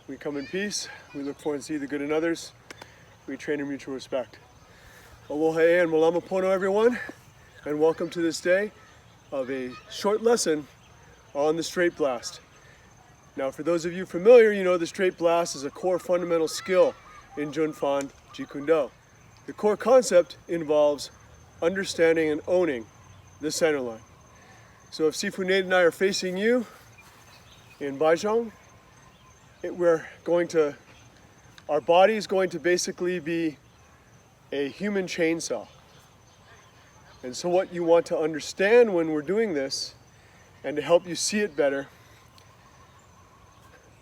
We come in peace. We look for and see the good in others. We train in mutual respect. Aloha and malama pono, everyone, and welcome to this day of a short lesson on the straight blast. Now, for those of you familiar, you know the straight blast is a core fundamental skill in Jeet Kune. The core concept involves understanding and owning the centerline. So if Sifu Nate and I are facing you in Baizhong, our body is going to basically be a human chainsaw. And so what you want to understand when we're doing this, and to help you see it better,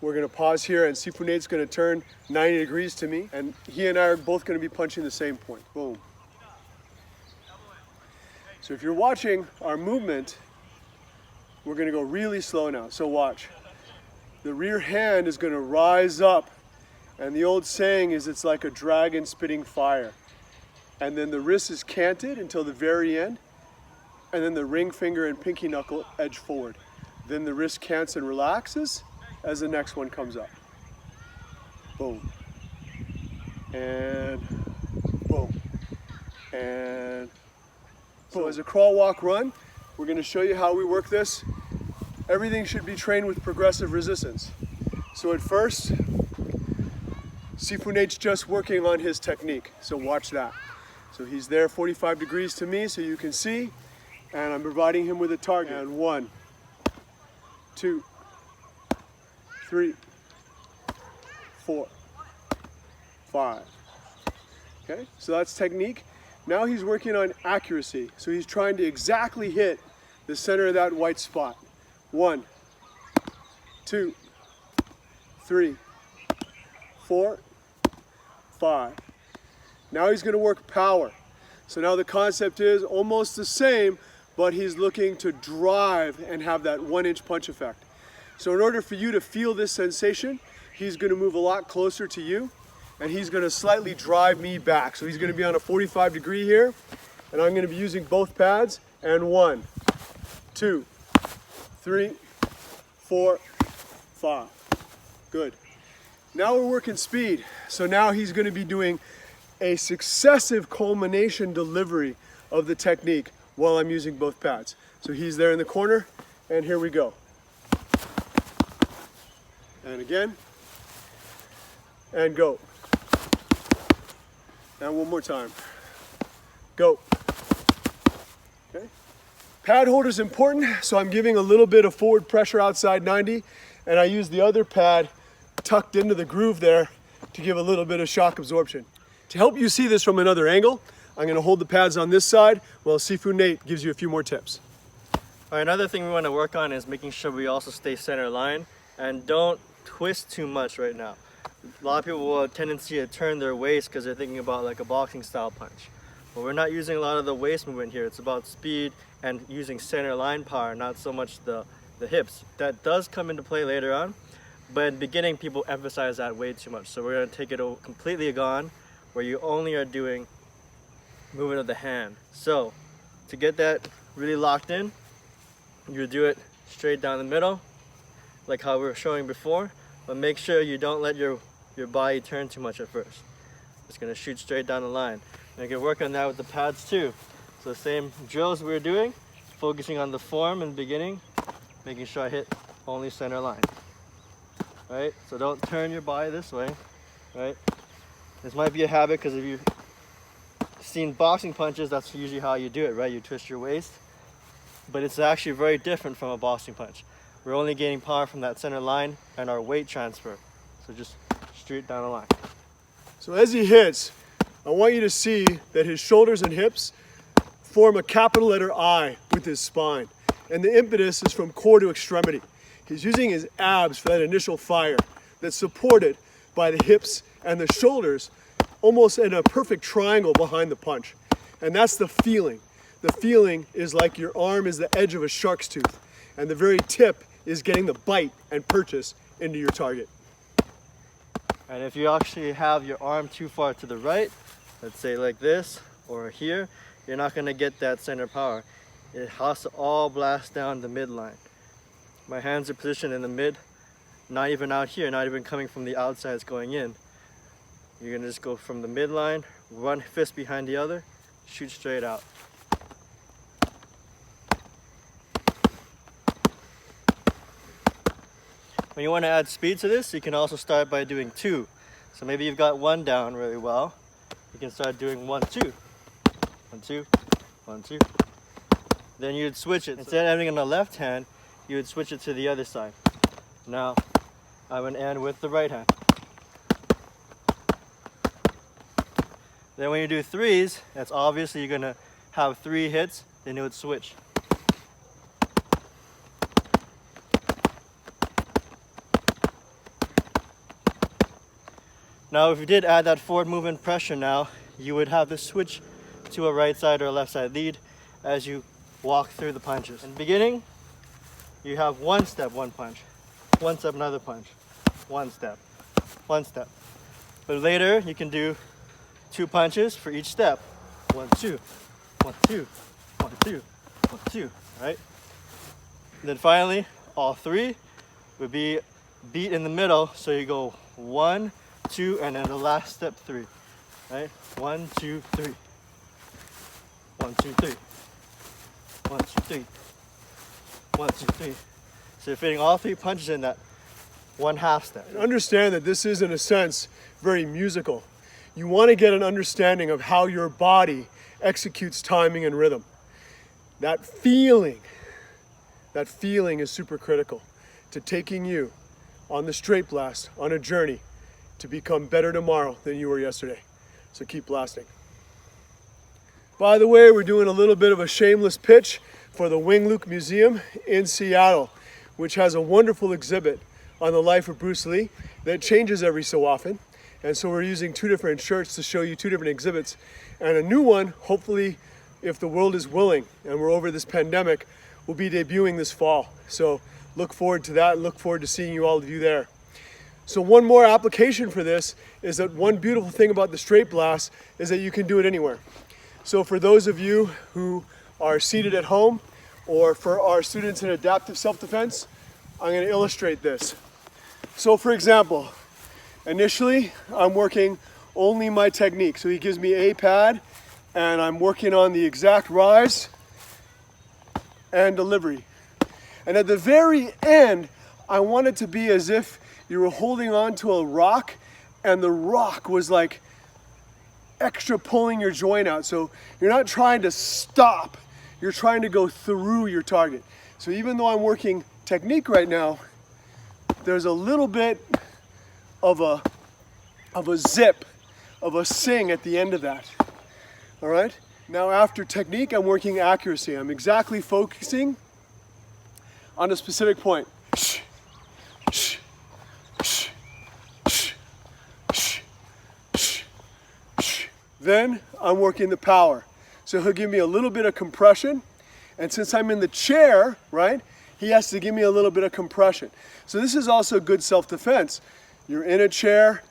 we're going to pause here and Sifu Nate's going to turn 90 degrees to me, and he and I are both going to be punching the same point. Boom. So if you're watching our movement, we're going to go really slow now. So watch. The rear hand is going to rise up, and the old saying is it's like a dragon spitting fire. And then the wrist is canted until the very end, and then the ring finger and pinky knuckle edge forward. Then the wrist cants and relaxes as the next one comes up. Boom. And boom. And boom. So as a crawl, walk, run, we're going to show you how we work this. Everything should be trained with progressive resistance. So at first, Sifu Nate's just working on his technique. So watch that. So he's there 45 degrees to me so you can see, and I'm providing him with a target. And 1, 2, 3, 4, 5. Okay, so that's technique. Now he's working on accuracy. So he's trying to exactly hit the center of that white spot. 1, 2, 3, 4, 5. Now he's going to work power. So now the concept is almost the same, but he's looking to drive and have that 1-inch punch effect. So in order for you to feel this sensation, he's going to move a lot closer to you, and he's going to slightly drive me back. So he's going to be on a 45 degree here, and I'm going to be using both pads. And 1, 2, 3, 4, 5. Good. Now we're working speed. So now he's going to be doing a successive culmination delivery of the technique while I'm using both pads. So he's there in the corner, and here we go. And again, and go. And one more time. Go. Okay. Pad holder is important, so I'm giving a little bit of forward pressure outside 90, and I use the other pad tucked into the groove there to give a little bit of shock absorption. To help you see this from another angle, I'm going to hold the pads on this side while Sifu Nate gives you a few more tips. All right, another thing we want to work on is making sure we also stay center line and don't twist too much right now. A lot of people will have a tendency to turn their waist because they're thinking about like a boxing style punch. But we're not using a lot of the waist movement here. It's about speed and using center line power, not so much the hips. That does come into play later on, but in the beginning people emphasize that way too much. So we're going to take it completely gone, where you only are doing movement of the hand. So to get that really locked in, you do it straight down the middle, like how we were showing before, but make sure you don't let your body turn too much at first. It's going to shoot straight down the line. And you can work on that with the pads too. So the same drills we were doing, focusing on the form in the beginning, making sure I hit only center line. Right? So don't turn your body this way. Right? This might be a habit because if you've seen boxing punches, that's usually how you do it, right? You twist your waist. But it's actually very different from a boxing punch. We're only gaining power from that center line and our weight transfer. So just straight down the line. So as he hits, I want you to see that his shoulders and hips form a capital letter I with his spine. And the impetus is from core to extremity. He's using his abs for that initial fire that's supported by the hips and the shoulders, almost in a perfect triangle behind the punch. And that's the feeling. The feeling is like your arm is the edge of a shark's tooth, and the very tip is getting the bite and purchase into your target. And if you actually have your arm too far to the right, let's say like this or here, you're not going to get that center power. It has to all blast down the midline. My hands are positioned in the mid, not even out here, not even coming from the outside, it's going in. You're gonna just go from the midline, one fist behind the other, shoot straight out. When you want to add speed to this, you can also start by doing 2. So maybe you've got 1 down really well. You can start doing 1, 2. 1, 2, 1, 2. Then you'd switch it. Instead of having it on the left hand, you would switch it to the other side. Now, I'm going to end with the right hand. Then when you do 3s, that's obviously you're going to have 3 hits, then you would switch. Now if you did add that forward movement pressure now, you would have to switch to a right side or a left side lead as you walk through the punches. In the beginning, you have 1 step, 1 punch, 1 step, another punch, 1 step, 1 step. But later you can do 2 punches for each step. 1, 2, 1, 2, 1, 2, 1, 2, right? And then finally, all 3 would be beat in the middle, so you go 1, 2, and then the last step 3, right? 1, 2, 3. 1, 2, 3. 1, 2, 3. 1, 2, 3. So you're fitting all 3 punches in that 1/2 step. Understand that this is, in a sense, very musical. You want to get an understanding of how your body executes timing and rhythm. That feeling is super critical to taking you on the straight blast, on a journey to become better tomorrow than you were yesterday. So keep blasting. By the way, we're doing a little bit of a shameless pitch for the Wing Luke Museum in Seattle, which has a wonderful exhibit on the life of Bruce Lee that changes every so often. And so we're using 2 different shirts to show you 2 different exhibits. And a new one, hopefully, if the world is willing and we're over this pandemic, will be debuting this fall. So look forward to that and look forward to seeing all of you there. So one more application for this is that one beautiful thing about the straight blast is that you can do it anywhere. So for those of you who are seated at home, or for our students in adaptive self-defense, I'm going to illustrate this. So for example, initially I'm working only my technique. So he gives me a pad and I'm working on the exact rise and delivery. And at the very end, I want it to be as if you were holding on to a rock and the rock was like extra pulling your joint out. So you're not trying to stop, you're trying to go through your target. So even though I'm working technique right now, there's a little bit of a zip, of a sing at the end of that. All right? Now after technique, I'm working accuracy. I'm exactly focusing on a specific point. Then I'm working the power. So he'll give me a little bit of compression. And since I'm in the chair, right, he has to give me a little bit of compression. So this is also good self-defense. You're in a chair,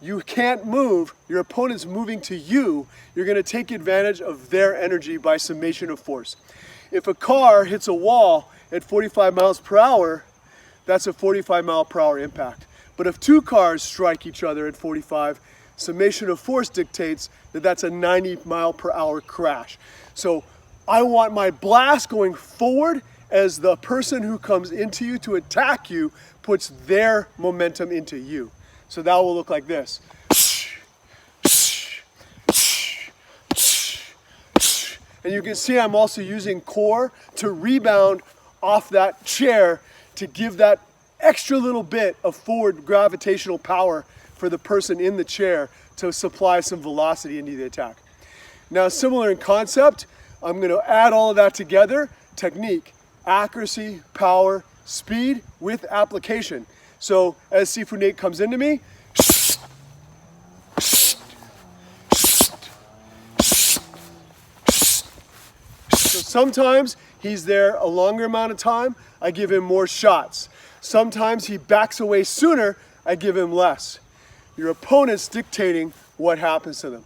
you can't move, your opponent's moving to you, you're gonna take advantage of their energy by summation of force. If a car hits a wall at 45 miles per hour, that's a 45 mile per hour impact. But if 2 cars strike each other at 45, summation of force dictates that that's a 90 mile per hour crash. So I want my blast going forward as the person who comes into you to attack you puts their momentum into you. So that will look like this. And you can see I'm also using core to rebound off that chair to give that extra little bit of forward gravitational power for the person in the chair to supply some velocity into the attack. Now, similar in concept, I'm going to add all of that together: technique, accuracy, power, speed with application. So as Sifu Nate comes into me, so sometimes he's there a longer amount of time, I give him more shots. Sometimes he backs away sooner, I give him less. Your opponent's dictating what happens to them.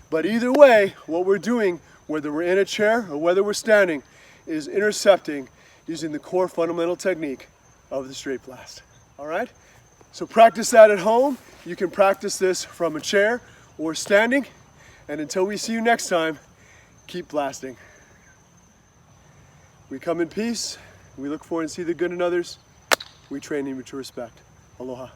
But either way, what we're doing, whether we're in a chair or whether we're standing, is intercepting using the core fundamental technique of the straight blast. All right? So practice that at home. You can practice this from a chair or standing. And until we see you next time, keep blasting. We come in peace. We look for and see the good in others. We train in mutual respect. Aloha.